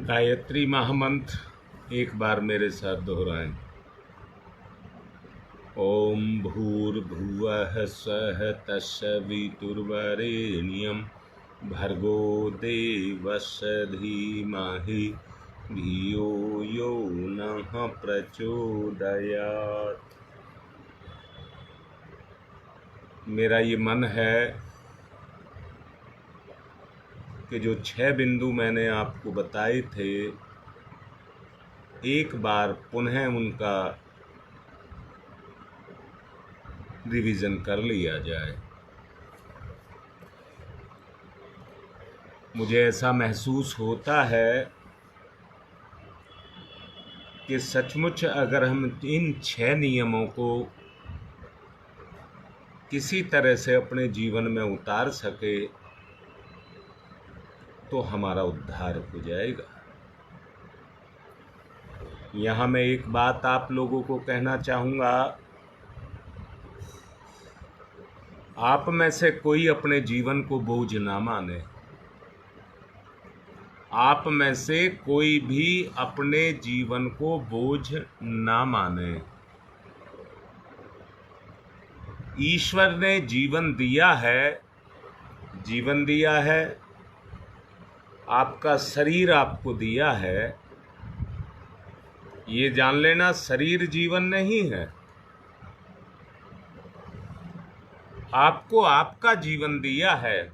गायत्री महामंत्र एक बार मेरे साथ दोहराएं। ओम भूर्भुवः स्वः तत्सवितुर्वरेण्यं भर्गो देवस्य धीमहि धियो यो नः प्रचोदयात्। मेरा ये मन है कि जो 6 बिंदु मैंने आपको बताए थे, एक बार पुनः उनका रिवीजन कर लिया जाए। मुझे ऐसा महसूस होता है कि सचमुच अगर हम इन 6 नियमों को किसी तरह से अपने जीवन में उतार सके तो हमारा उद्धार हो जाएगा। यहाँ मैं एक बात आप लोगों को कहना चाहूँगा। आप में से कोई अपने जीवन को बोझ ना माने। आप में से कोई भी अपने जीवन को बोझ ना माने। ईश्वर ने जीवन दिया है, आपका शरीर आपको दिया है। ये जान लेना, शरीर जीवन नहीं है। आपको आपका जीवन दिया है,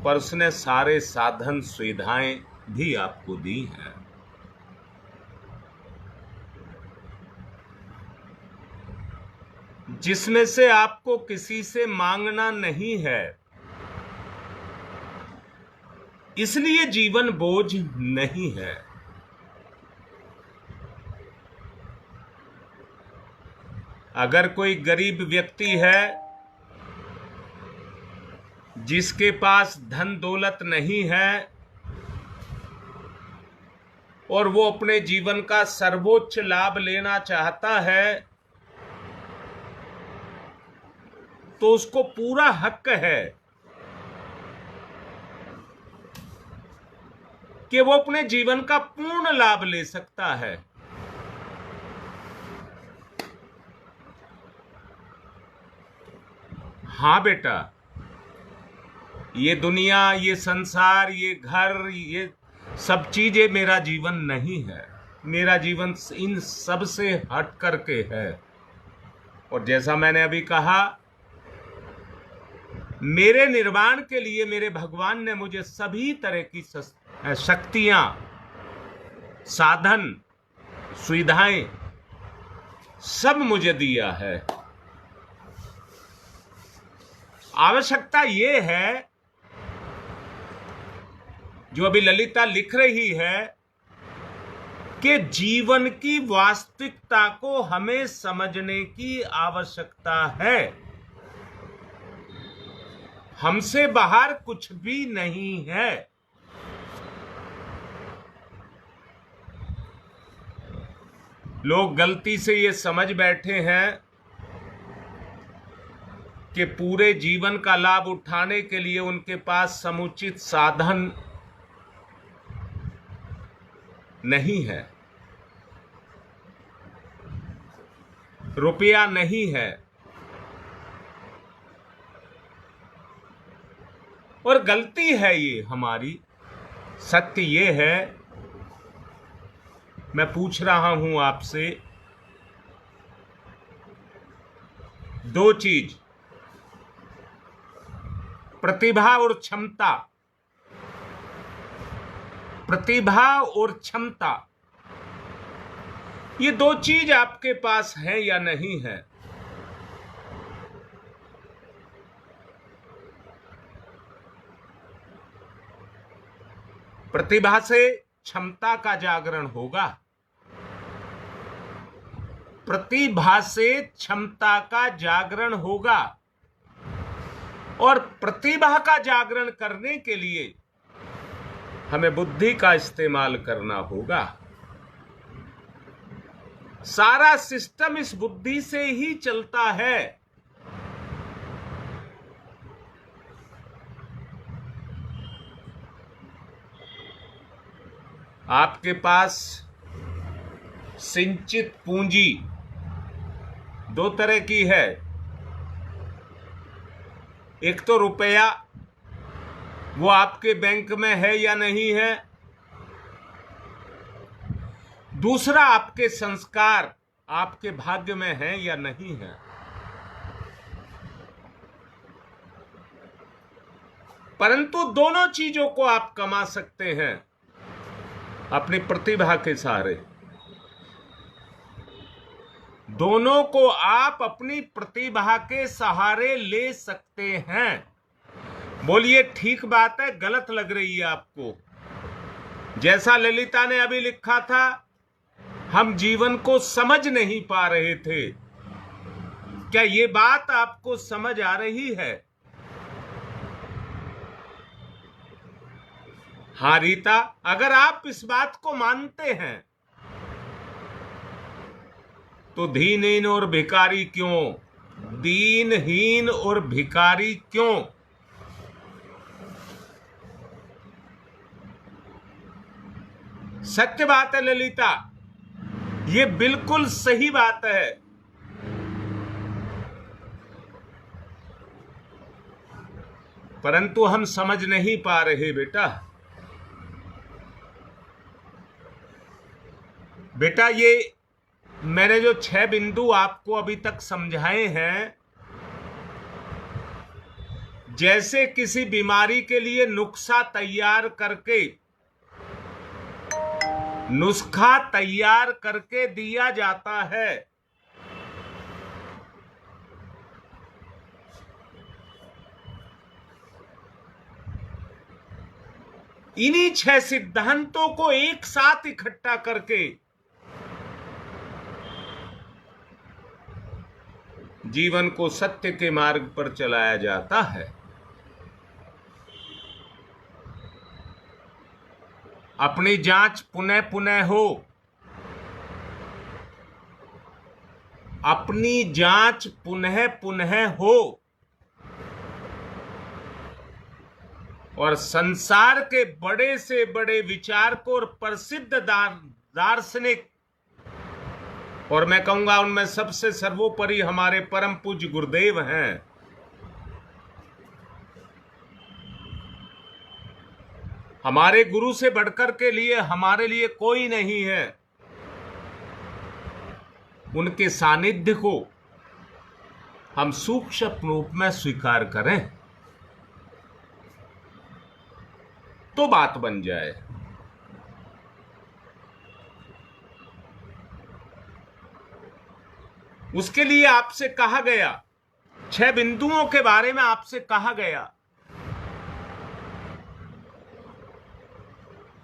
पर उसने सारे साधन सुविधाएं भी आपको दी हैं। जिसमें से आपको किसी से मांगना नहीं है, इसलिए जीवन बोझ नहीं है। अगर कोई गरीब व्यक्ति है जिसके पास धन दौलत नहीं है और वो अपने जीवन का सर्वोच्च लाभ लेना चाहता है, तो उसको पूरा हक है कि वो अपने जीवन का पूर्ण लाभ ले सकता है। हाँ बेटा, ये दुनिया, ये संसार, ये घर, ये सब चीजें मेरा जीवन नहीं है। मेरा जीवन इन सब से हट करके है। और जैसा मैंने अभी कहा, मेरे निर्माण के लिए मेरे भगवान ने मुझे सभी तरह की शक्तियां, साधन, सुविधाएं सब मुझे दिया है। आवश्यकता ये है, जो अभी ललिता लिख रही है, कि जीवन की वास्तविकता को हमें समझने की आवश्यकता है। हमसे बाहर कुछ भी नहीं है। लोग गलती से ये समझ बैठे हैं कि पूरे जीवन का लाभ उठाने के लिए उनके पास समुचित साधन नहीं है, रुपया नहीं है। और गलती है ये हमारी। सत्य ये है, मैं पूछ रहा हूं आपसे, 2 चीज, प्रतिभा और क्षमता। प्रतिभा और क्षमता, ये 2 चीज आपके पास है या नहीं है? प्रतिभा से क्षमता का जागरण होगा। प्रतिभा से क्षमता का जागरण होगा। और प्रतिभा का जागरण करने के लिए हमें बुद्धि का इस्तेमाल करना होगा। सारा सिस्टम इस बुद्धि से ही चलता है। आपके पास संचित पूंजी दो तरह की है। एक तो रुपया, वो आपके बैंक में है या नहीं है। दूसरा आपके संस्कार आपके भाग्य में है या नहीं है। परंतु दोनों चीजों को आप कमा सकते हैं अपनी प्रतिभा के सहारे। दोनों को आप अपनी प्रतिभा के सहारे ले सकते हैं। बोलिए ठीक बात है, गलत लग रही है आपको? जैसा ललिता ने अभी लिखा था, हम जीवन को समझ नहीं पा रहे थे। क्या ये बात आपको समझ आ रही है? हाँ रीता, अगर आप इस बात को मानते हैं तो दीनहीन और भिखारी क्यों, दीनहीन और भिखारी क्यों? सत्य बात है ललिता, ये बिल्कुल सही बात है। परंतु हम समझ नहीं पा रहे बेटा ये मैंने जो 6 बिंदु आपको अभी तक समझाए हैं, जैसे किसी बीमारी के लिए नुस्खा तैयार करके दिया जाता है, इन्हीं 6 सिद्धांतों को एक साथ इकट्ठा करके जीवन को सत्य के मार्ग पर चलाया जाता है। अपनी जांच पुनः पुनः हो, अपनी जांच पुनः पुनः हो, और संसार के बड़े से बड़े विचारकों और प्रसिद्ध दार्शनिक, और मैं कहूंगा उनमें सबसे सर्वोपरि हमारे परम पूज्य गुरुदेव हैं, हमारे गुरु से बढ़कर के लिए हमारे लिए कोई नहीं है। उनके सानिध्य को हम सूक्ष्म रूप में स्वीकार करें तो बात बन जाए। उसके लिए आपसे कहा गया, 6 बिंदुओं के बारे में आपसे कहा गया,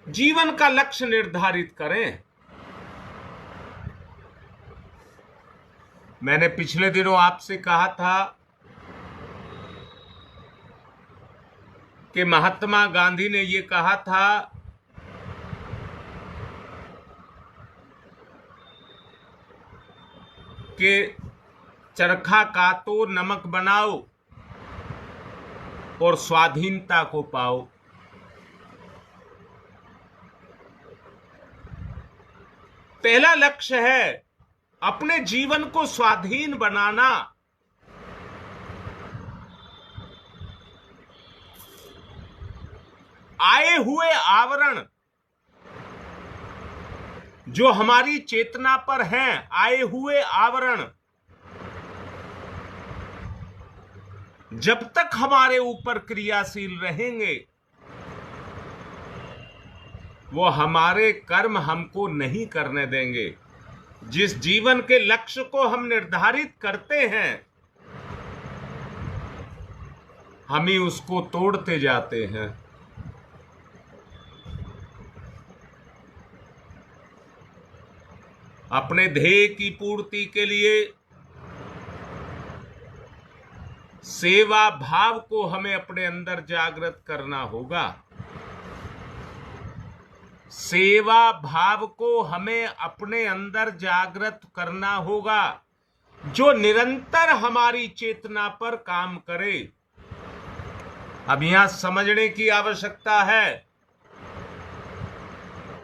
जीवन का लक्ष्य निर्धारित करें। मैंने पिछले दिनों आपसे कहा था कि महात्मा गांधी ने ये कहा था कि चरखा कातो, नमक बनाओ और स्वाधीनता को पाओ। पहला लक्ष्य है अपने जीवन को स्वाधीन बनाना। आए हुए आवरण जो हमारी चेतना पर हैं, आए हुए आवरण जब तक हमारे ऊपर क्रियाशील रहेंगे, वो हमारे कर्म हमको नहीं करने देंगे। जिस जीवन के लक्ष्य को हम निर्धारित करते हैं, हम ही उसको तोड़ते जाते हैं। अपने ध्येय की पूर्ति के लिए सेवा भाव को हमें अपने अंदर जागृत करना होगा। सेवा भाव को हमें अपने अंदर जागृत करना होगा, जो निरंतर हमारी चेतना पर काम करे। अब यहां समझने की आवश्यकता है,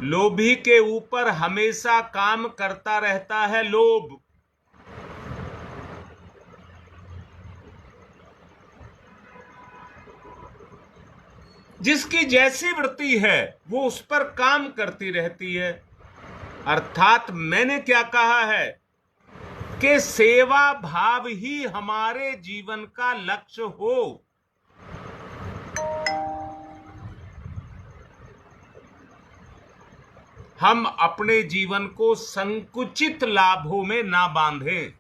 लोभी के ऊपर हमेशा काम करता रहता है लोभ। जिसकी जैसी वृत्ति है वो उस पर काम करती रहती है। अर्थात मैंने क्या कहा है कि सेवा भाव ही हमारे जीवन का लक्ष्य हो। हम अपने जीवन को संकुचित लाभों में ना बांधें।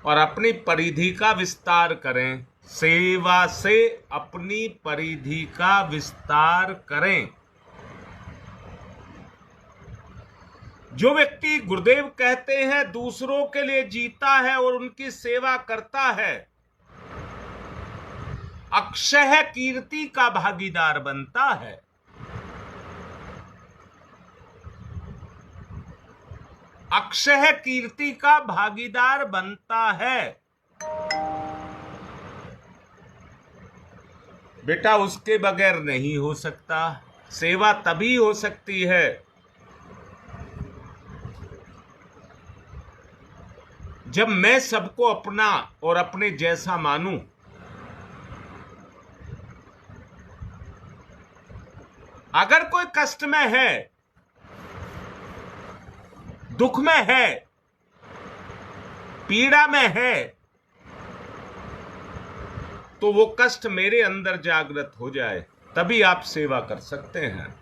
और अपनी परिधि का विस्तार करें। सेवा से अपनी परिधि का विस्तार करें। जो व्यक्ति गुरुदेव कहते हैं दूसरों के लिए जीता है और उनकी सेवा करता है, अक्षय कीर्ति का भागीदार बनता है। अक्षय कीर्ति का भागीदार बनता है। बेटा उसके बगैर नहीं हो सकता। सेवा तभी हो सकती है जब मैं सबको अपना और अपने जैसा मानूं। अगर कोई कष्ट में है, दुख में है, पीड़ा में है, तो वो कष्ट मेरे अंदर जागृत हो जाए, तभी आप सेवा कर सकते हैं।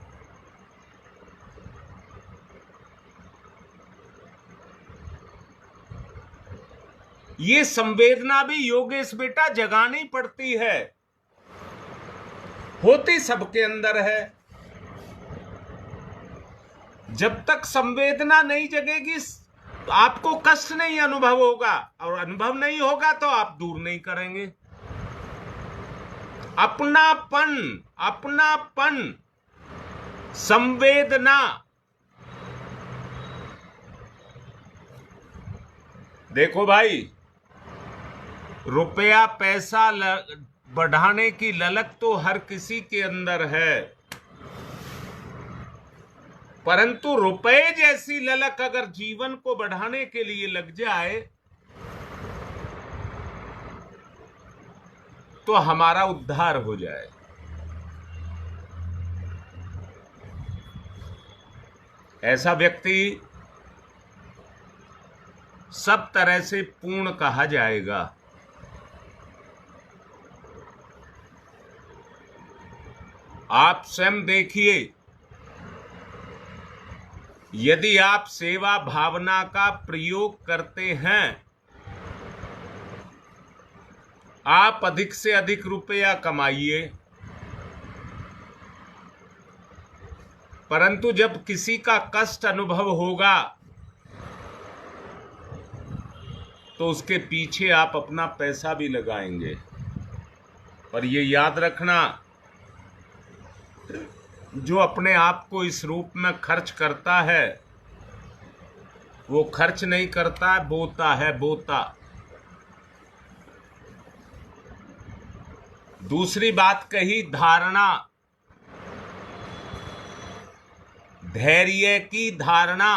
ये संवेदना भी योगेश बेटा जगानी पड़ती है। होती सबके अंदर है। जब तक संवेदना नहीं जगेगी तो आपको कष्ट नहीं अनुभव होगा, और अनुभव नहीं होगा तो आप दूर नहीं करेंगे। अपनापन, अपनापन, संवेदना। देखो भाई, रुपया पैसा बढ़ाने की ललक तो हर किसी के अंदर है, परंतु रुपए जैसी ललक अगर जीवन को बढ़ाने के लिए लग जाए तो हमारा उद्धार हो जाए। ऐसा व्यक्ति सब तरह से पूर्ण कहा जाएगा। आप स्वयं देखिए, यदि आप सेवा भावना का प्रयोग करते हैं, आप अधिक से अधिक रुपया कमाइए, परंतु जब किसी का कष्ट अनुभव होगा तो उसके पीछे आप अपना पैसा भी लगाएंगे। पर ये याद रखना, जो अपने आप को इस रूप में खर्च करता है वो खर्च नहीं करता है, बोता है, बोता। दूसरी बात कही, धारणा, धैर्य की धारणा।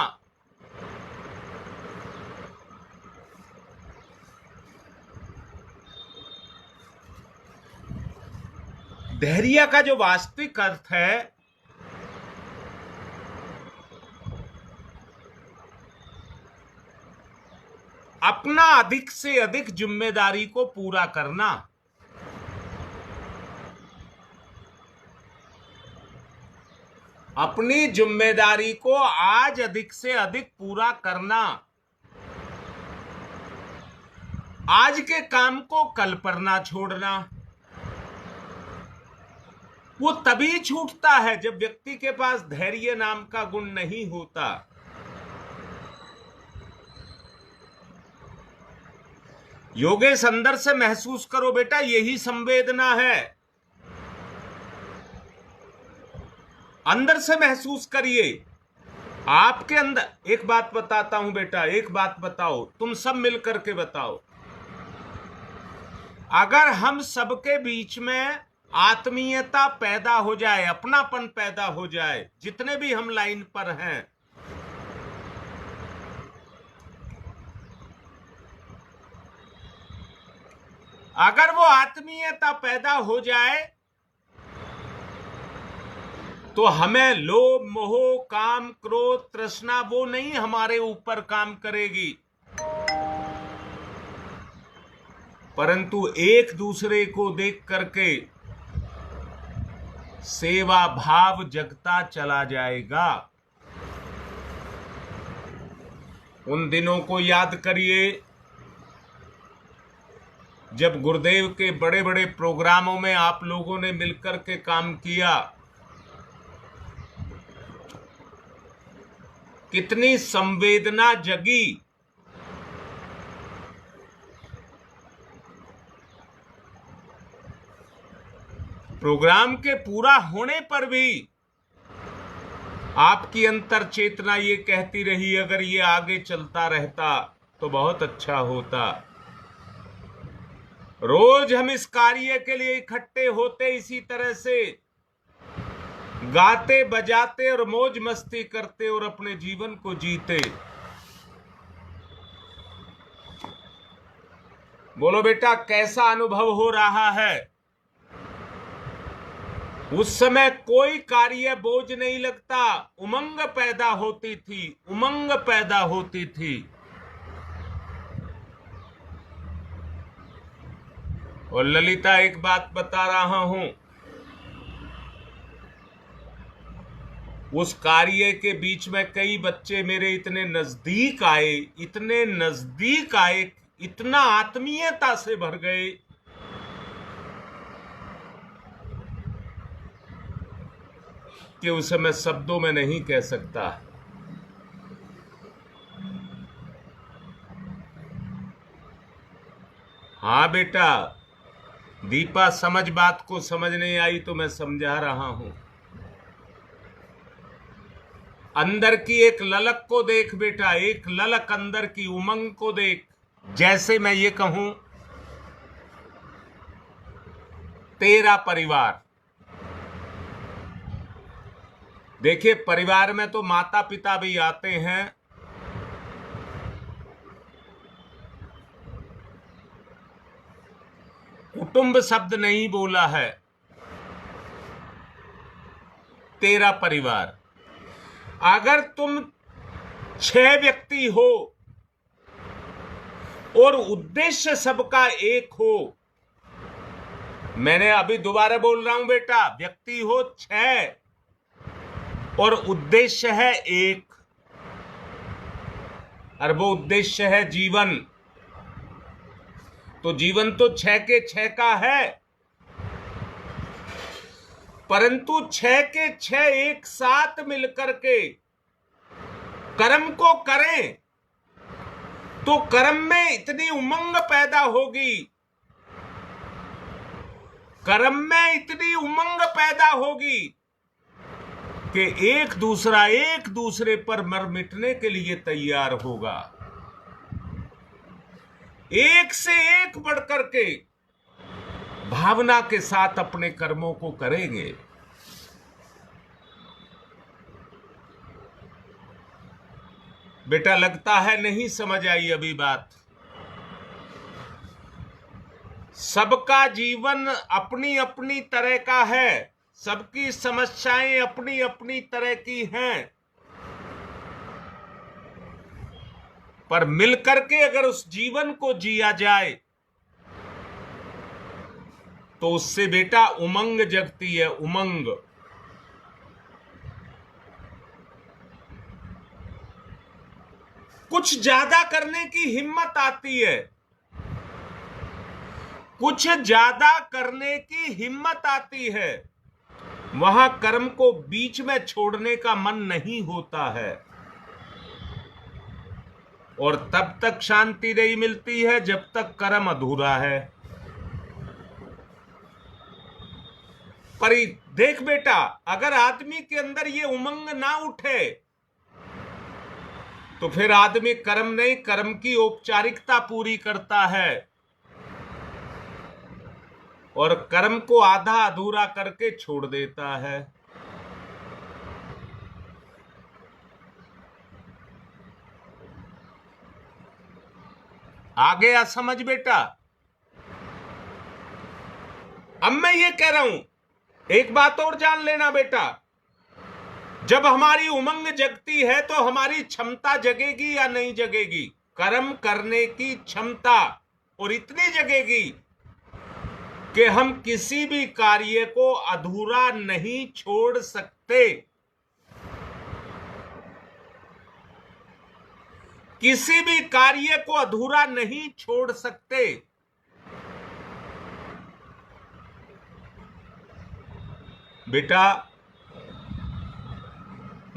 धैर्य का जो वास्तविक अर्थ है, अपना अधिक से अधिक जिम्मेदारी को पूरा करना। अपनी जिम्मेदारी को आज अधिक से अधिक पूरा करना। आज के काम को कल पर ना छोड़ना। वो तभी छूटता है जब व्यक्ति के पास धैर्य नाम का गुण नहीं होता। योगेश, अंदर से महसूस करो बेटा, यही संवेदना है। अंदर से महसूस करिए। आपके अंदर एक बात बताता हूं बेटा, एक बात बताओ, तुम सब मिलकर के बताओ। अगर हम सबके बीच में आत्मीयता पैदा हो जाए, अपनापन पैदा हो जाए, जितने भी हम लाइन पर हैं। अगर वो आत्मीयता पैदा हो जाए तो हमें लोभ, मोह, काम, क्रोध, तृष्णा वो नहीं हमारे ऊपर काम करेगी, परंतु एक दूसरे को देख करके सेवा भाव जगता चला जाएगा। उन दिनों को याद करिए जब गुरुदेव के बड़े बड़े प्रोग्रामों में आप लोगों ने मिलकर के काम किया। कितनी संवेदना जगी। प्रोग्राम के पूरा होने पर भी आपकी अंतर चेतना ये कहती रही, अगर ये आगे चलता रहता तो बहुत अच्छा होता। रोज हम इस कार्य के लिए इकट्ठे होते, इसी तरह से गाते बजाते और मौज मस्ती करते और अपने जीवन को जीते। बोलो बेटा, कैसा अनुभव हो रहा है? उस समय कोई कार्य बोझ नहीं लगता, उमंग पैदा होती थी, उमंग पैदा होती थी। और ललिता, एक बात बता रहा हूं, उस कार्य के बीच में कई बच्चे मेरे इतने नजदीक आए, इतने नजदीक आए, इतना आत्मीयता से भर गए कि उसे मैं शब्दों में नहीं कह सकता। हाँ बेटा, दीपा समझ, बात को समझ नहीं आई तो मैं समझा रहा हूं। अंदर की एक ललक को देख बेटा, एक ललक अंदर की उमंग को देख। जैसे मैं ये कहूं, तेरा परिवार, देखिए परिवार में तो माता पिता भी आते हैं, कुटुंब शब्द नहीं बोला है, तेरा परिवार। अगर तुम 6 व्यक्ति हो और उद्देश्य सबका एक हो, मैंने अभी दोबारा बोल रहा हूं बेटा, व्यक्ति हो 6 और उद्देश्य है एक, और वो उद्देश्य है जीवन, तो जीवन तो 6 के 6 का है, परंतु 6 के 6 एक साथ मिलकर के कर्म को करें तो कर्म में इतनी उमंग पैदा होगी, कर्म में इतनी उमंग पैदा होगी कि एक दूसरे पर मर मिटने के लिए तैयार होगा। एक से एक बढ़कर के भावना के साथ अपने कर्मों को करेंगे। बेटा, लगता है नहीं समझ आई अभी बात। सबका जीवन अपनी अपनी तरह का है, सबकी समस्याएं अपनी अपनी तरह की हैं, पर मिलकर के अगर उस जीवन को जिया जाए तो उससे बेटा उमंग जगती है, उमंग। कुछ ज्यादा करने की हिम्मत आती है, कुछ ज्यादा करने की हिम्मत आती है, वहां कर्म को बीच में छोड़ने का मन नहीं होता है, और तब तक शांति नहीं मिलती है जब तक कर्म अधूरा है। पर देख बेटा, अगर आदमी के अंदर ये उमंग ना उठे तो फिर आदमी कर्म नहीं, कर्म की औपचारिकता पूरी करता है और कर्म को आधा अधूरा करके छोड़ देता है। आ गया समझ बेटा? अब मैं ये कह रहा हूं, एक बात और जान लेना बेटा, जब हमारी उमंग जगती है तो हमारी क्षमता जगेगी या नहीं जगेगी? कर्म करने की क्षमता, और इतनी जगेगी कि हम किसी भी कार्य को अधूरा नहीं छोड़ सकते। किसी भी कार्य को अधूरा नहीं छोड़ सकते। बेटा,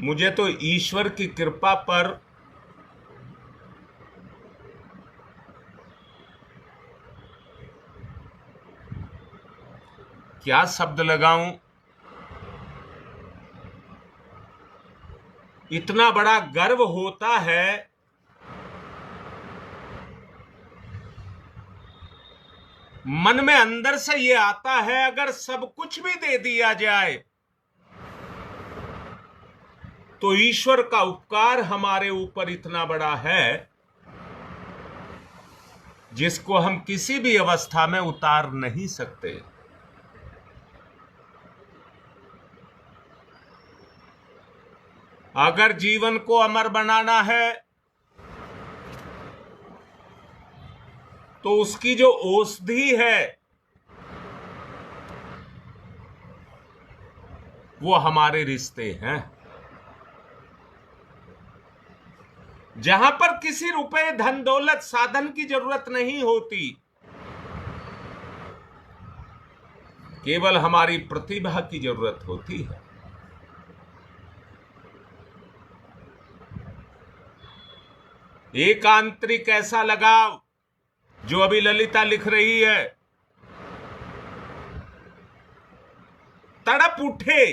मुझे तो ईश्वर की कृपा पर क्या शब्द लगाऊं, इतना बड़ा गर्व होता है। मन में अंदर से ये आता है, अगर सब कुछ भी दे दिया जाए तो ईश्वर का उपकार हमारे ऊपर इतना बड़ा है जिसको हम किसी भी अवस्था में उतार नहीं सकते। अगर जीवन को अमर बनाना है तो उसकी जो औषधि है वो हमारे रिश्ते हैं। जहां पर किसी रुपए धन दौलत साधन की जरूरत नहीं होती, केवल हमारी प्रतिभा की जरूरत होती है। एक आंतरिक ऐसा लगाव जो अभी ललिता लिख रही है, तड़प उठे,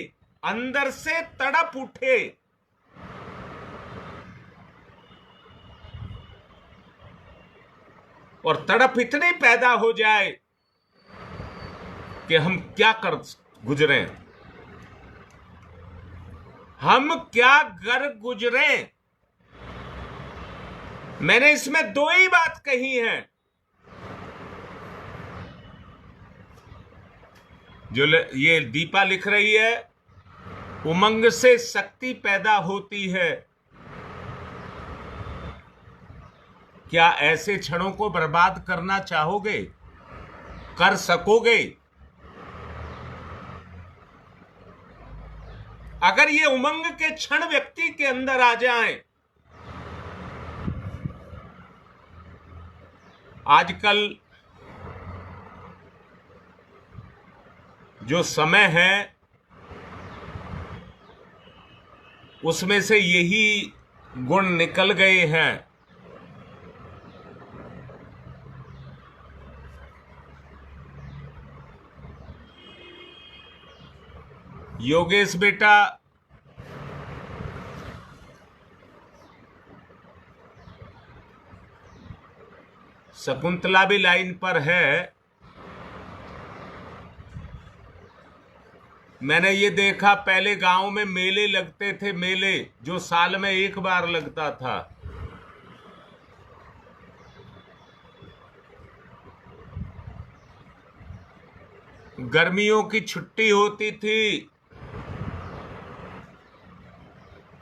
अंदर से तड़प उठे, और तड़प इतनी पैदा हो जाए कि हम क्या कर गुजरे, हम क्या कर गुजरे। मैंने इसमें दो ही बात कही है, जो ये दीपा लिख रही है, उमंग से शक्ति पैदा होती है। क्या ऐसे क्षणों को बर्बाद करना चाहोगे? कर सकोगे? अगर ये उमंग के क्षण व्यक्ति के अंदर आ जाएं, आजकल जो समय है उसमें से यही गुण निकल गए हैं। योगेश बेटा, शकुंतला भी लाइन पर है। मैंने ये देखा, पहले गांव में मेले लगते थे, मेले जो साल में एक बार लगता था। गर्मियों की छुट्टी होती थी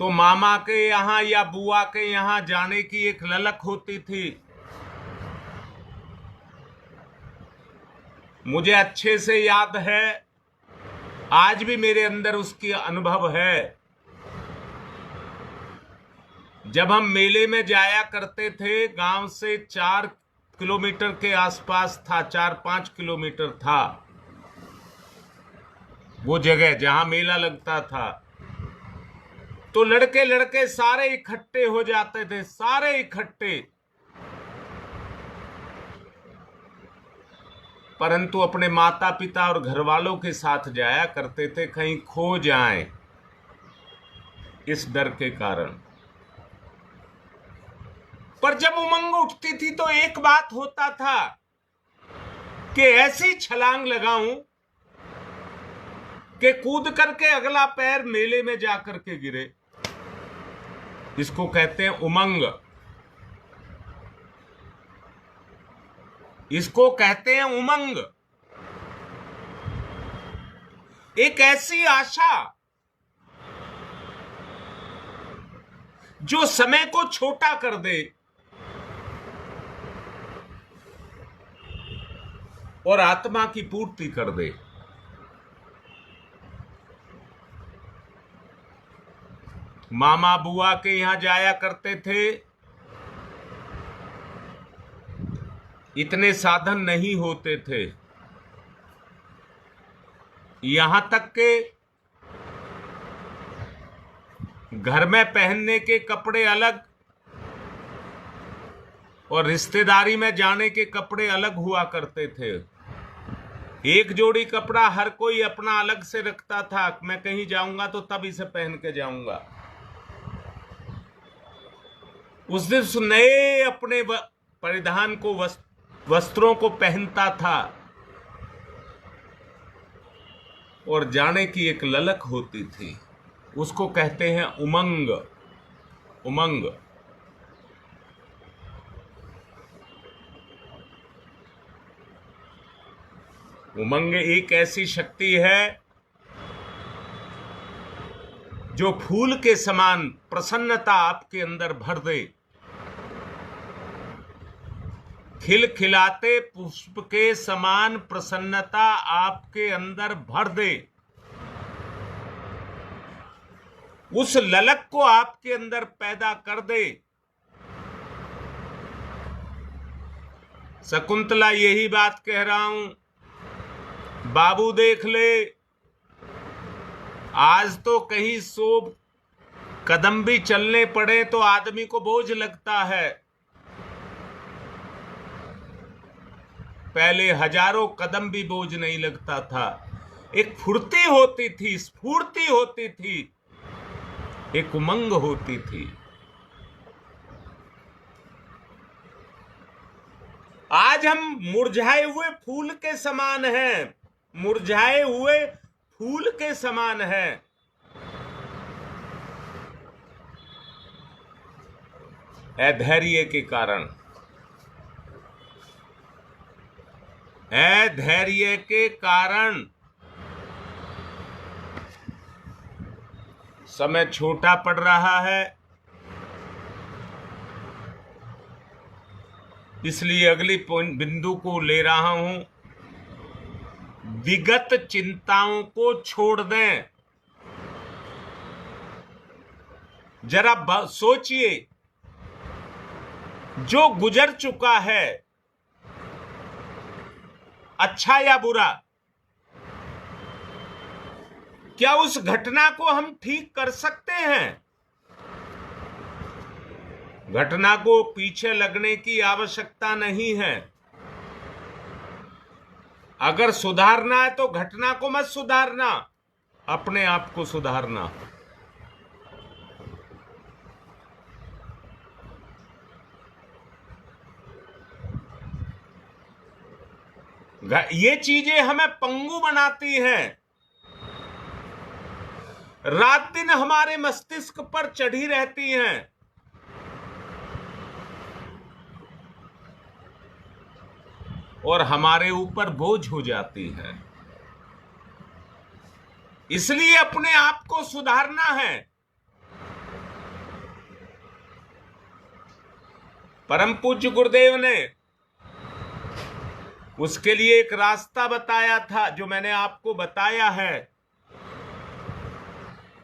तो मामा के यहां या बुआ के यहां जाने की एक ललक होती थी। मुझे अच्छे से याद है, आज भी मेरे अंदर उसकी अनुभव है। जब हम मेले में जाया करते थे, गांव से 4 किलोमीटर के आसपास था, 4-5 किलोमीटर था वो जगह जहां मेला लगता था। तो लड़के लड़के सारे इकट्ठे हो जाते थे, सारे इकट्ठे, परंतु अपने माता पिता और घर वालों के साथ जाया करते थे, कहीं खो जाएं इस डर के कारण। पर जब उमंग उठती थी तो एक बात होता था कि ऐसी छलांग लगाऊं कि कूद करके अगला पैर मेले में जाकर के गिरे। इसको कहते हैं उमंग, इसको कहते हैं उमंग। एक ऐसी आशा जो समय को छोटा कर दे और आत्मा की पूर्ति कर दे। मामा बुआ के यहां जाया करते थे, इतने साधन नहीं होते थे, यहां तक के घर में पहनने के कपड़े अलग और रिश्तेदारी में जाने के कपड़े अलग हुआ करते थे। एक जोड़ी कपड़ा हर कोई अपना अलग से रखता था, मैं कहीं जाऊंगा तो तब इसे पहन के जाऊंगा। उस दिन नए अपने परिधान को वस्त्रों को पहनता था और जाने की एक ललक होती थी। उसको कहते हैं उमंग। उमंग उमंग एक ऐसी शक्ति है जो फूल के समान प्रसन्नता आपके अंदर भर दे, खिलखिलाते पुष्प के समान प्रसन्नता आपके अंदर भर दे, उस ललक को आपके अंदर पैदा कर दे। शकुंतला यही बात कह रहा हूं, बाबू देख ले, आज तो कहीं 100 कदम भी चलने पड़े तो आदमी को बोझ लगता है, पहले हजारों कदम भी बोझ नहीं लगता था। एक फुर्ती होती थी, स्फूर्ति होती थी, एक उमंग होती थी। आज हम मुरझाए हुए फूल के समान हैं, मुरझाए हुए फूल के समान हैं। अधैर्य के कारण, अधैर्य के कारण समय छोटा पड़ रहा है। इसलिए अगली बिंदु को ले रहा हूं, विगत चिंताओं को छोड़ दें। जरा सोचिए, जो गुजर चुका है, अच्छा या बुरा, क्या उस घटना को हम ठीक कर सकते हैं? घटना को पीछे लगने की आवश्यकता नहीं है। अगर सुधारना है तो घटना को मत सुधारना, अपने आप को सुधारना। ये चीजें हमें पंगु बनाती हैं, रात दिन हमारे मस्तिष्क पर चढ़ी रहती हैं। और हमारे ऊपर बोझ हो जाती है। इसलिए अपने आप को सुधारना है। परम पूज्य गुरुदेव ने उसके लिए एक रास्ता बताया था, जो मैंने आपको बताया है।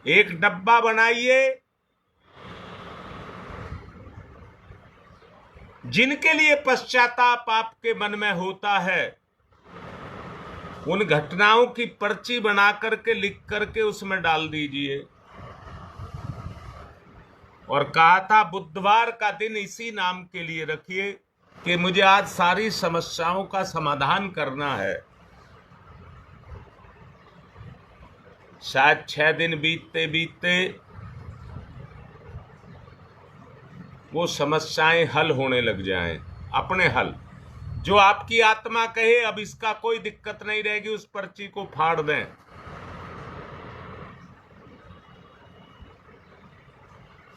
एक डब्बा बनाइए, जिनके लिए पश्चाताप आपके मन में होता है, उन घटनाओं की पर्ची बना करके लिख करके उसमें डाल दीजिए। और कहा था बुधवार का दिन इसी नाम के लिए रखिए कि मुझे आज सारी समस्याओं का समाधान करना है। शायद 6 दिन बीतते बीतते वो समस्याएं हल होने लग जाएं, अपने हल। जो आपकी आत्मा कहे अब इसका कोई दिक्कत नहीं रहेगी, उस पर्ची को फाड़ दें।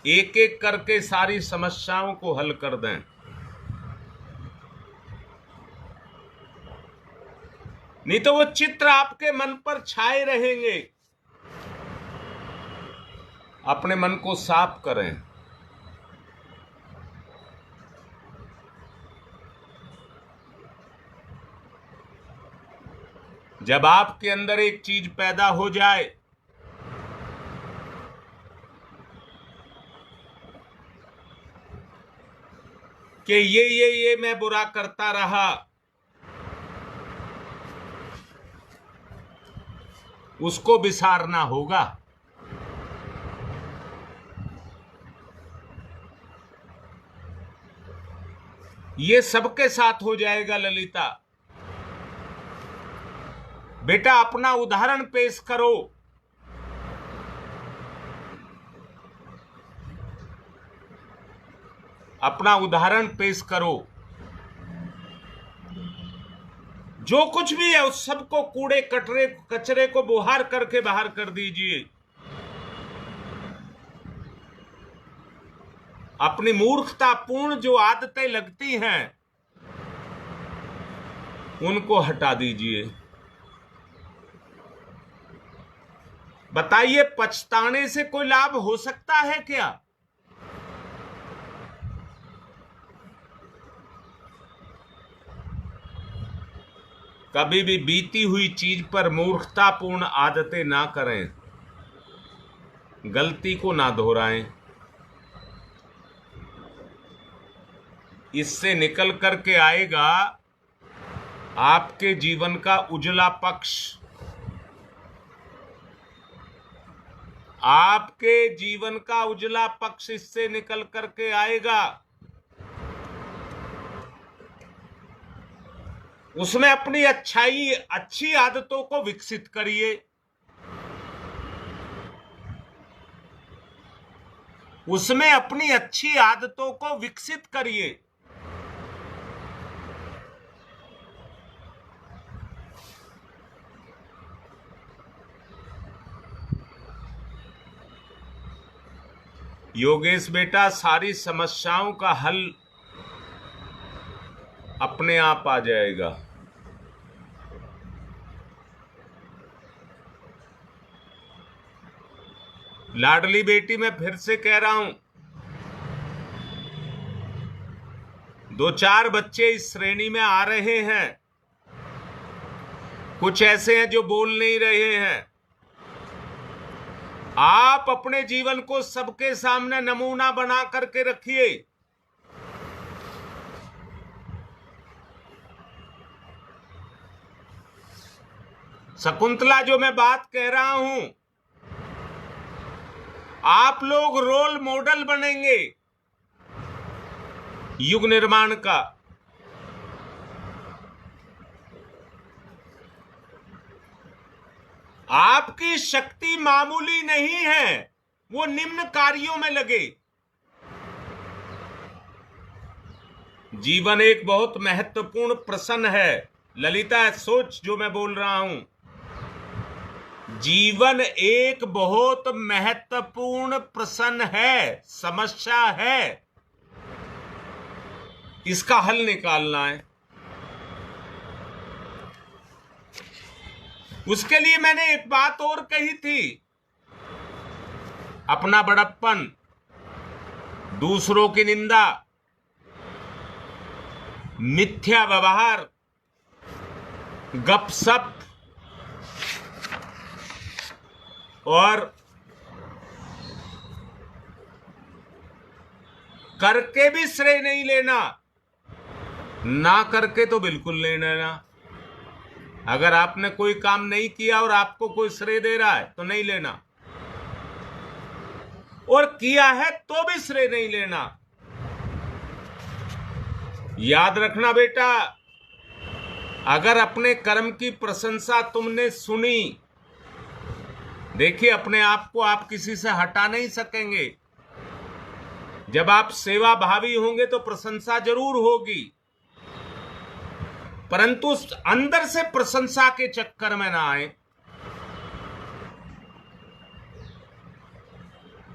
एक एक करके सारी समस्याओं को हल कर दें। नहीं तो वो चित्र आपके मन पर छाए रहेंगे। अपने मन को साफ करें। जब आपके अंदर एक चीज पैदा हो जाए, कि ये मैं बुरा करता रहा, उसको विसारना होगा। ये सबके साथ हो जाएगा ललिता। बेटा अपना उदाहरण पेश करो। अपना उदाहरण पेश करो। जो कुछ भी है उस सबको कूड़े कचरे को बुहार करके बाहर कर दीजिए। अपनी मूर्खतापूर्ण जो आदतें लगती हैं उनको हटा दीजिए। बताइए, पछताने से कोई लाभ हो सकता है क्या? कभी भी बीती हुई चीज पर मूर्खतापूर्ण आदतें ना करें, गलती को ना दोहराएं। इससे निकल करके आएगा आपके जीवन का उजला पक्ष। आपके जीवन का उजला पक्ष इससे निकल करके आएगा। उसमें अपनी अच्छी आदतों को विकसित करिए। उसमें अपनी अच्छी आदतों को विकसित करिए। योगेश बेटा, सारी समस्याओं का हल अपने आप आ जाएगा। लाडली बेटी, मैं फिर से कह रहा हूं, 2-4 बच्चे इस श्रेणी में आ रहे हैं। कुछ ऐसे हैं जो बोल नहीं रहे हैं। आप अपने जीवन को सबके सामने नमूना बना करके रखिए। शकुंतला, जो मैं बात कह रहा हूं, आप लोग रोल मॉडल बनेंगे युग निर्माण का। आपकी शक्ति मामूली नहीं है, वो निम्न कार्यों में लगे। जीवन एक बहुत महत्वपूर्ण प्रश्न है। ललिता, सोच जो मैं बोल रहा हूं। जीवन एक बहुत महत्वपूर्ण प्रश्न है, समस्या है। इसका हल निकालना है। उसके लिए मैंने एक बात और कही थी। अपना बड़प्पन, दूसरों की निंदा, मिथ्या व्यवहार, गपशप और करके भी श्रेय नहीं लेना, ना करके तो बिल्कुल नहीं लेना। अगर आपने कोई काम नहीं किया और आपको कोई श्रेय दे रहा है तो नहीं लेना, और किया है तो भी श्रेय नहीं लेना। याद रखना बेटा, अगर अपने कर्म की प्रशंसा तुमने सुनी, देखिए अपने आप को आप किसी से हटा नहीं सकेंगे। जब आप सेवा भावी होंगे तो प्रशंसा जरूर होगी। परंतु अंदर से प्रशंसा के चक्कर में ना आए।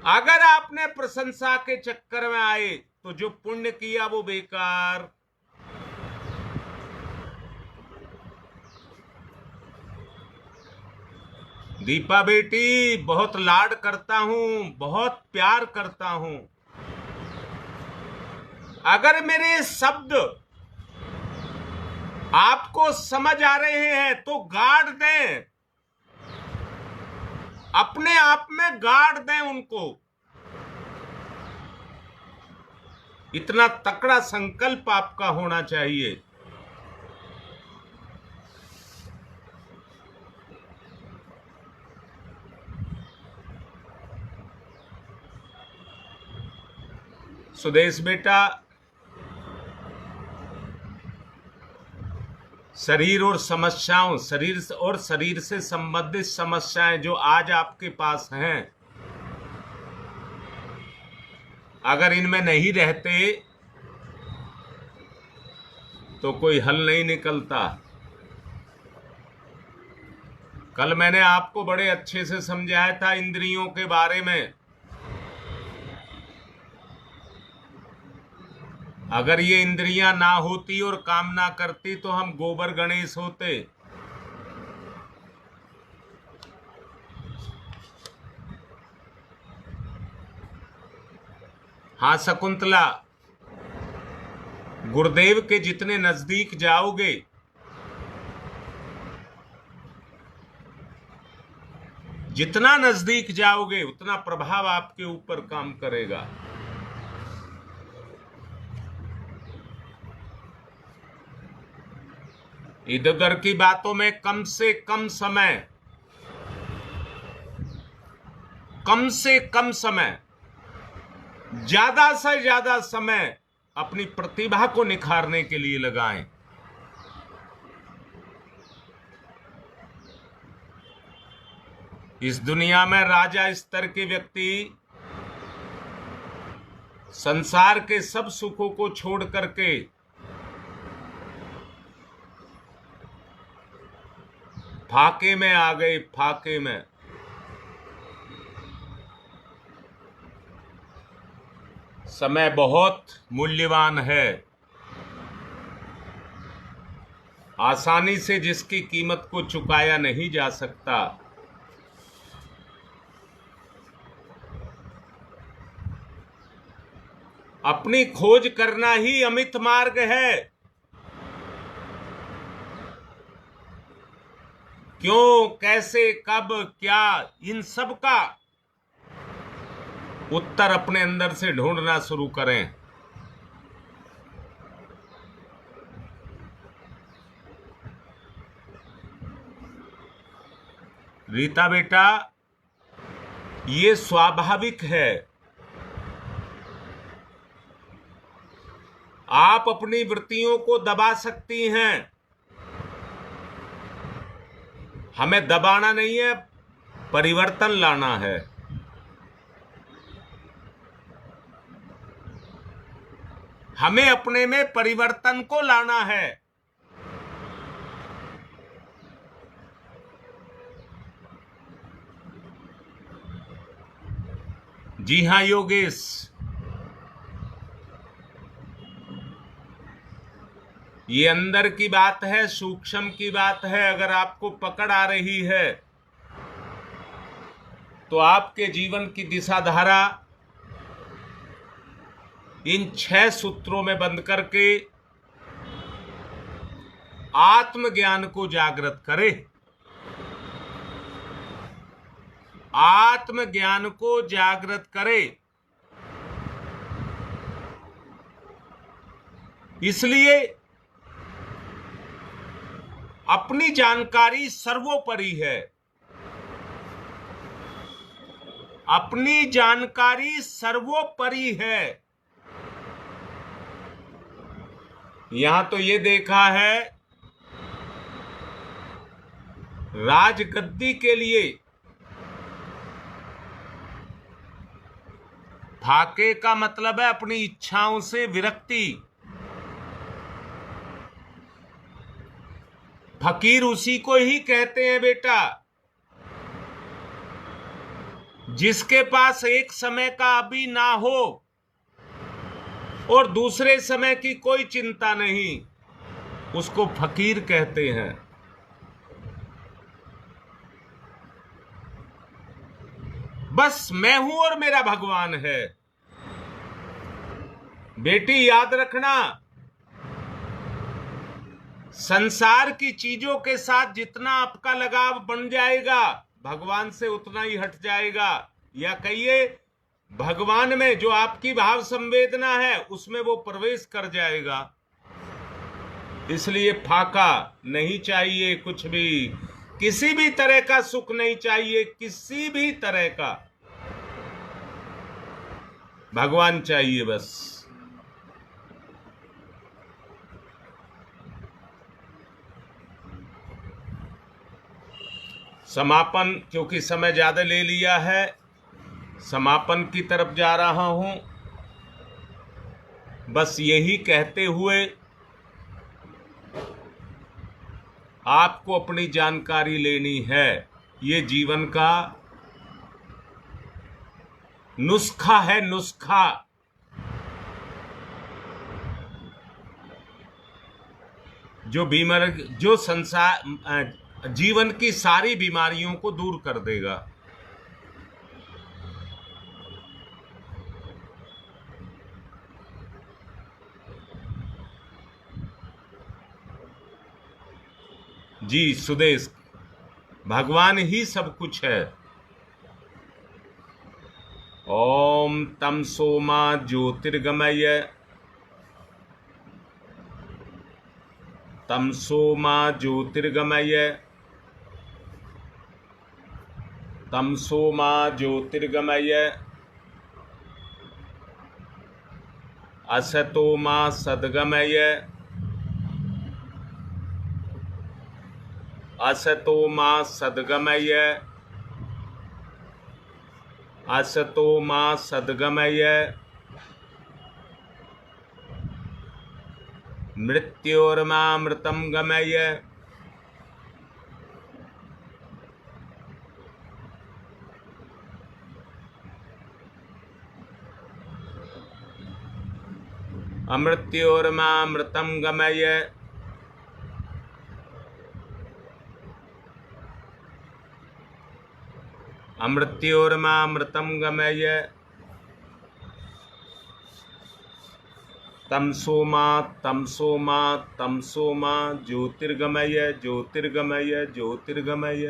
अगर आपने प्रशंसा के चक्कर में आए तो जो पुण्य किया वो बेकार। दीपा बेटी, बहुत लाड करता हूं, बहुत प्यार करता हूं। अगर मेरे शब्द आपको समझ आ रहे हैं तो गाड़ दें, अपने आप में गाड़ दें उनको। इतना तकड़ा संकल्प आपका होना चाहिए। सुदेश बेटा, शरीर और समस्याओं, शरीर से संबंधित समस्याएं जो आज आपके पास हैं, अगर इनमें नहीं रहते तो कोई हल नहीं निकलता। कल मैंने आपको बड़े अच्छे से समझाया था इंद्रियों के बारे में। अगर ये इंद्रियां ना होती और काम ना करती तो हम गोबर गणेश होते। हाँ शकुंतला, गुरुदेव के जितने नजदीक जाओगे, जितना नजदीक जाओगे उतना प्रभाव आपके ऊपर काम करेगा। इधर उधर की बातों में कम से कम समय, ज्यादा से ज्यादा समय अपनी प्रतिभा को निखारने के लिए लगाएं। इस दुनिया में राजा स्तर के व्यक्ति संसार के सब सुखों को छोड़ करके फाके में आ गए। फाके में समय बहुत मूल्यवान है। आसानी से जिसकी कीमत को चुकाया नहीं जा सकता। अपनी खोज करना ही अमित मार्ग है। क्यों, कैसे, कब, क्या, इन सब का उत्तर अपने अंदर से ढूंढना शुरू करें। रीता बेटा, ये स्वाभाविक है। आप अपनी वृत्तियों को दबा सकती हैं, हमें दबाना नहीं है, परिवर्तन लाना है। हमें अपने में परिवर्तन को लाना है। जी हां योगेश, ये अंदर की बात है, सूक्ष्म की बात है। अगर आपको पकड़ आ रही है तो आपके जीवन की दिशा धारा इन 6 सूत्रों में बंद करके आत्मज्ञान को जागृत करे। आत्मज्ञान को जागृत करे। इसलिए अपनी जानकारी सर्वोपरि है। अपनी जानकारी सर्वोपरि है। यहां तो ये देखा है, राजगद्दी के लिए फाके का मतलब है अपनी इच्छाओं से विरक्ति। फकीर उसी को ही कहते हैं बेटा जिसके पास एक समय का अभी ना हो और दूसरे समय की कोई चिंता नहीं, उसको फकीर कहते हैं। बस मैं हूं और मेरा भगवान है। बेटी याद रखना, संसार की चीजों के साथ जितना आपका लगाव बन जाएगा, भगवान से उतना ही हट जाएगा। या कहिए भगवान में जो आपकी भाव संवेदना है उसमें वो प्रवेश कर जाएगा। इसलिए फाका नहीं चाहिए, कुछ भी, किसी भी तरह का सुख नहीं चाहिए, किसी भी तरह का। भगवान चाहिए बस। समापन, क्योंकि समय ज्यादा ले लिया है, समापन की तरफ जा रहा हूं। बस यही कहते हुए आपको अपनी जानकारी लेनी है। ये जीवन का नुस्खा है, नुस्खा। जो संसार जीवन की सारी बीमारियों को दूर कर देगा। जी सुदेश, भगवान ही सब कुछ है। ओम तम सोमा ज्योतिर्गमय, तम सोमा ज्योतिर्गमय, तम सोमा ज्योतिर्गमय, असतो मा सद्गमय, असतो मा सद्गमय, असतो मा सद्गमय, मृत्योर्मामृतं गमय, अमृत्योर्मामृतं गमय, अमृत्योर्मामृतं गमय, तमसो मा तमसो मा तमसो मा ज्योतिर्गमय, ज्योतिर्गमय, ज्योतिर्गमय,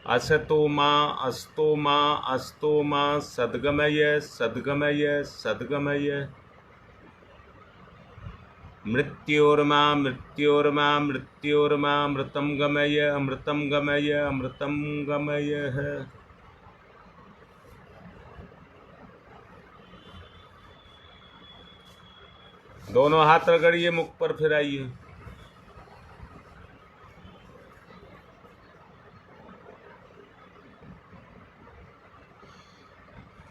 असतो मा अस्तो मा अस्तो मा सद्गमय, सद्गमय, सद्गमय, मृत्योर्मा मृत्योर्मा मृत्योर्मा अमृतं गमय, अमृतं गमय, अमृतं गमय है। दोनों हाथ रगड़िए, मुख पर फिराइए।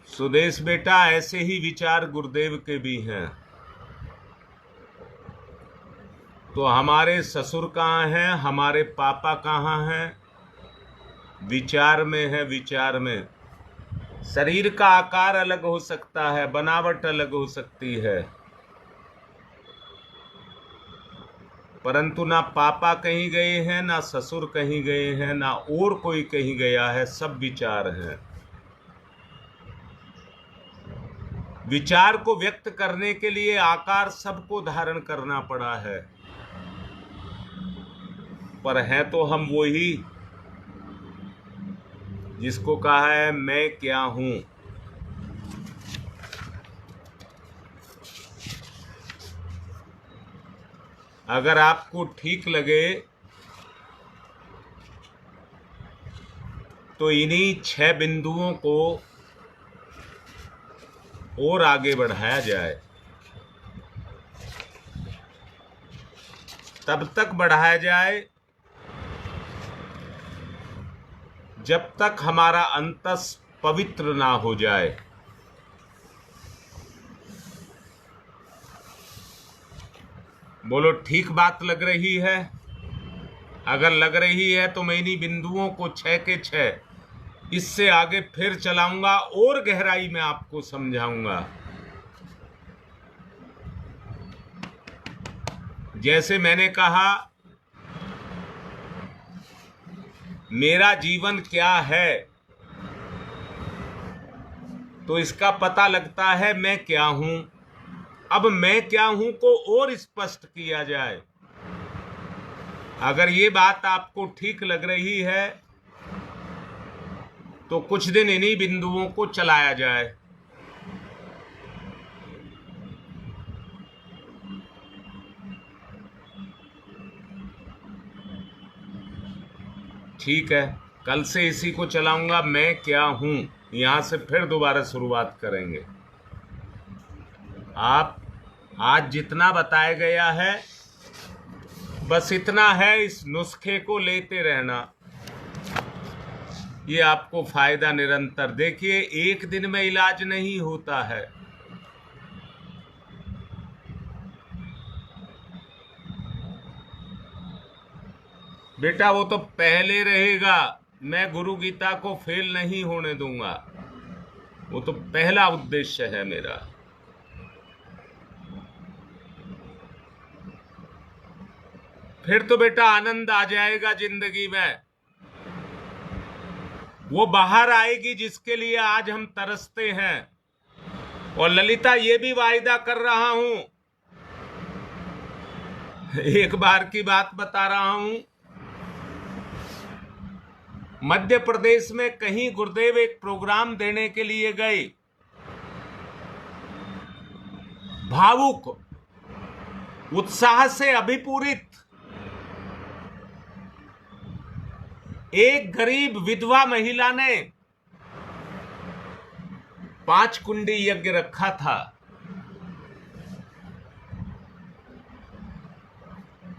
सुदेश बेटा, ऐसे ही विचार गुरुदेव के भी हैं। तो हमारे ससुर कहाँ हैं, हमारे पापा कहाँ हैं? विचार में है, विचार में। शरीर का आकार अलग हो सकता है, बनावट अलग हो सकती है, परंतु ना पापा कहीं गए हैं, ना ससुर कहीं गए हैं, ना और कोई कहीं गया है, सब विचार हैं। विचार को व्यक्त करने के लिए आकार सबको धारण करना पड़ा है, पर हैं तो हम वही जिसको कहा है मैं क्या हूं। अगर आपको ठीक लगे तो इन्हीं 6 बिंदुओं को और आगे बढ़ाया जाए। तब तक बढ़ाया जाए जब तक हमारा अंतस पवित्र ना हो जाए। बोलो ठीक बात लग रही है? अगर लग रही है तो मैं इन्हीं बिंदुओं को 6 के 6 इससे आगे फिर चलाऊंगा और गहराई में आपको समझाऊंगा। जैसे मैंने कहा, मेरा जीवन क्या है, तो इसका पता लगता है मैं क्या हूं। अब मैं क्या हूं को और स्पष्ट किया जाए। अगर ये बात आपको ठीक लग रही है तो कुछ दिन इन्हीं बिंदुओं को चलाया जाए। ठीक है, कल से इसी को चलाऊंगा, मैं क्या हूं। यहां से फिर दोबारा शुरुआत करेंगे। आप आज जितना बताया गया है बस इतना है, इस नुस्खे को लेते रहना। ये आपको फायदा निरंतर। देखिए, एक दिन में इलाज नहीं होता है। बेटा वो तो पहले रहेगा। मैं गुरु गीता को फेल नहीं होने दूंगा। वो तो पहला उद्देश्य है मेरा। फिर तो बेटा आनंद आ जाएगा जिंदगी में। वो बाहर आएगी जिसके लिए आज हम तरसते हैं। और ललिता, ये भी वायदा कर रहा हूं, एक बार की बात बता रहा हूं। मध्य प्रदेश में कहीं गुरुदेव एक प्रोग्राम देने के लिए गए। भावुक, उत्साह से अभिपूरित एक गरीब विधवा महिला ने 5 कुंडी यज्ञ रखा था।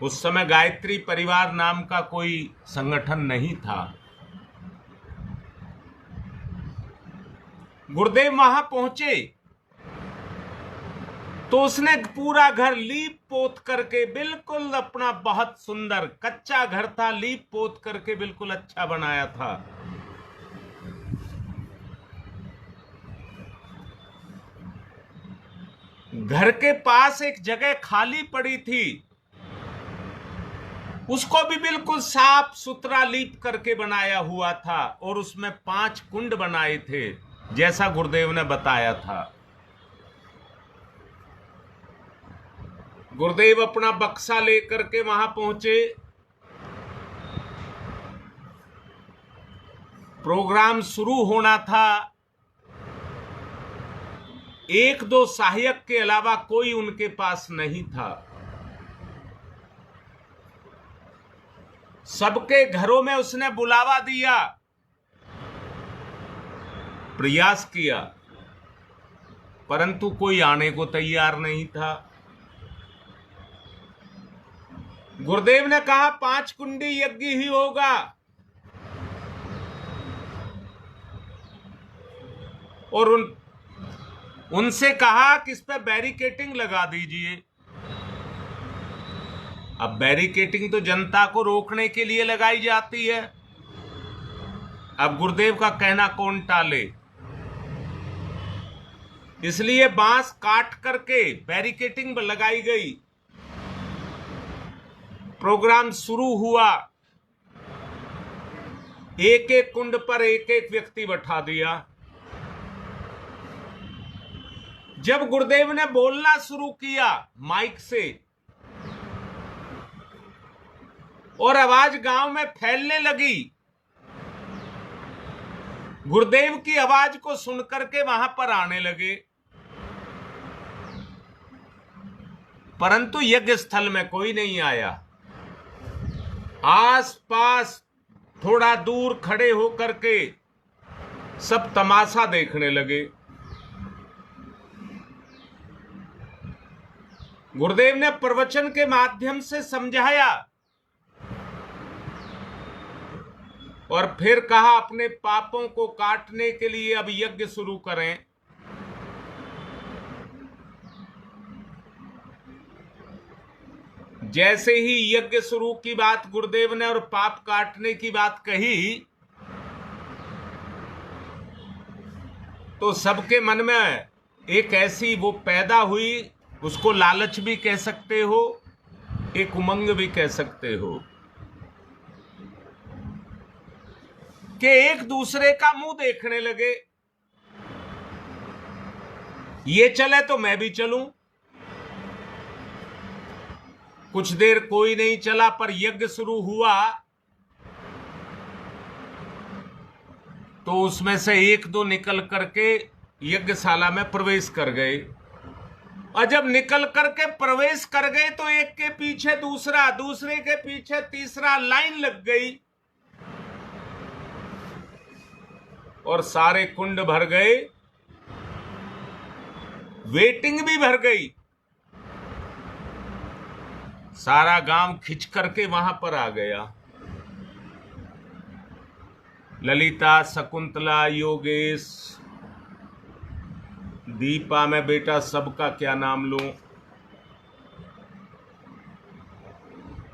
उस समय गायत्री परिवार नाम का कोई संगठन नहीं था। गुरुदेव वहां पहुंचे तो उसने पूरा घर लीप पोत करके, बिल्कुल अपना बहुत सुंदर, कच्चा घर था, लीप पोत करके बिल्कुल अच्छा बनाया था। घर के पास एक जगह खाली पड़ी थी, उसको भी बिल्कुल साफ सुथरा लीप करके बनाया हुआ था और उसमें 5 कुंड बनाए थे, जैसा गुरुदेव ने बताया था। गुरुदेव अपना बक्सा लेकर के वहां पहुंचे। प्रोग्राम शुरू होना था। 1-2 सहायक के अलावा कोई उनके पास नहीं था। सबके घरों में उसने बुलावा दिया, प्रयास किया, परंतु कोई आने को तैयार नहीं था। गुरुदेव ने कहा 5 कुंडी यज्ञ ही होगा। और उनसे कहा कि इस पे बैरिकेटिंग लगा दीजिए। अब बैरिकेटिंग तो जनता को रोकने के लिए लगाई जाती है। अब गुरुदेव का कहना कौन टाले, इसलिए बांस काट करके बैरिकेटिंग लगाई गई। प्रोग्राम शुरू हुआ। एक एक कुंड पर एक एक व्यक्ति बैठा दिया। जब गुरुदेव ने बोलना शुरू किया माइक से और आवाज गांव में फैलने लगी, गुरुदेव की आवाज को सुनकर के वहां पर आने लगे, परंतु यज्ञ स्थल में कोई नहीं आया। आस पास थोड़ा दूर खड़े होकर के सब तमाशा देखने लगे। गुरुदेव ने प्रवचन के माध्यम से समझाया और फिर कहा अपने पापों को काटने के लिए अब यज्ञ शुरू करें। जैसे ही यज्ञ शुरू की बात गुरुदेव ने और पाप काटने की बात कही, तो सबके मन में एक ऐसी वो पैदा हुई, उसको लालच भी कह सकते हो, एक उमंग भी कह सकते हो, कि एक दूसरे का मुंह देखने लगे। ये चले तो मैं भी चलूं। कुछ देर कोई नहीं चला, पर यज्ञ शुरू हुआ तो उसमें से एक दो निकल करके यज्ञशाला में प्रवेश कर गए। और जब निकल करके प्रवेश कर गए तो एक के पीछे दूसरा, दूसरे के पीछे तीसरा, लाइन लग गई और सारे कुंड भर गए, वेटिंग भी भर गई। सारा गांव खिंच करके वहां पर आ गया। ललिता, शकुंतला, योगेश, दीपा, मैं बेटा सबका क्या नाम लूं,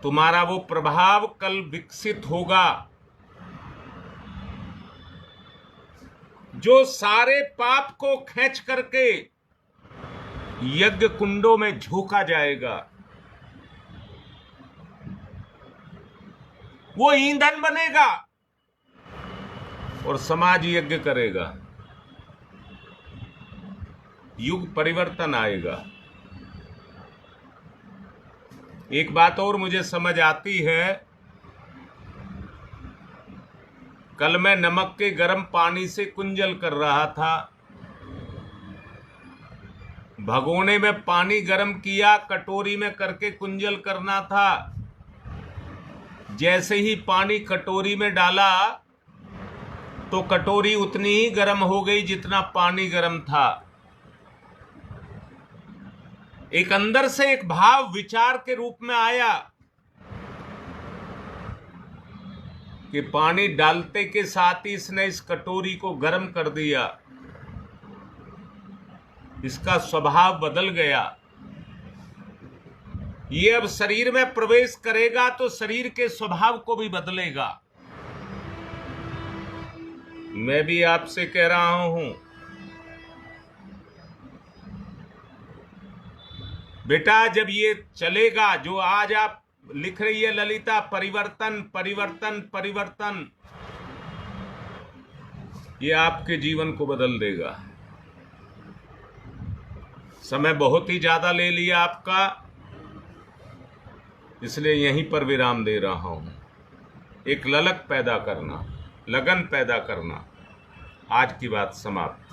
तुम्हारा वो प्रभाव कल विकसित होगा जो सारे पाप को खींच करके यज्ञ कुंडों में झोंका जाएगा। वो ईंधन बनेगा और समाज यज्ञ करेगा, युग परिवर्तन आएगा। एक बात और मुझे समझ आती है, कल मैं नमक के गर्म पानी से कुंजल कर रहा था। भगोने में पानी गर्म किया, कटोरी में करके कुंजल करना था। जैसे ही पानी कटोरी में डाला तो कटोरी उतनी ही गर्म हो गई जितना पानी गर्म था। एक अंदर से एक भाव विचार के रूप में आया कि पानी डालते के साथ ही इसने इस कटोरी को गर्म कर दिया, इसका स्वभाव बदल गया। ये अब शरीर में प्रवेश करेगा तो शरीर के स्वभाव को भी बदलेगा। मैं भी आपसे कह रहा हूं, बेटा जब ये चलेगा, जो आज आप लिख रही है ललिता, परिवर्तन परिवर्तन परिवर्तन, ये आपके जीवन को बदल देगा। समय बहुत ही ज्यादा ले लिया आपका, इसलिए यहीं पर विराम दे रहा हूं। एक ललक पैदा करना, लगन पैदा करना। आज की बात समाप्त।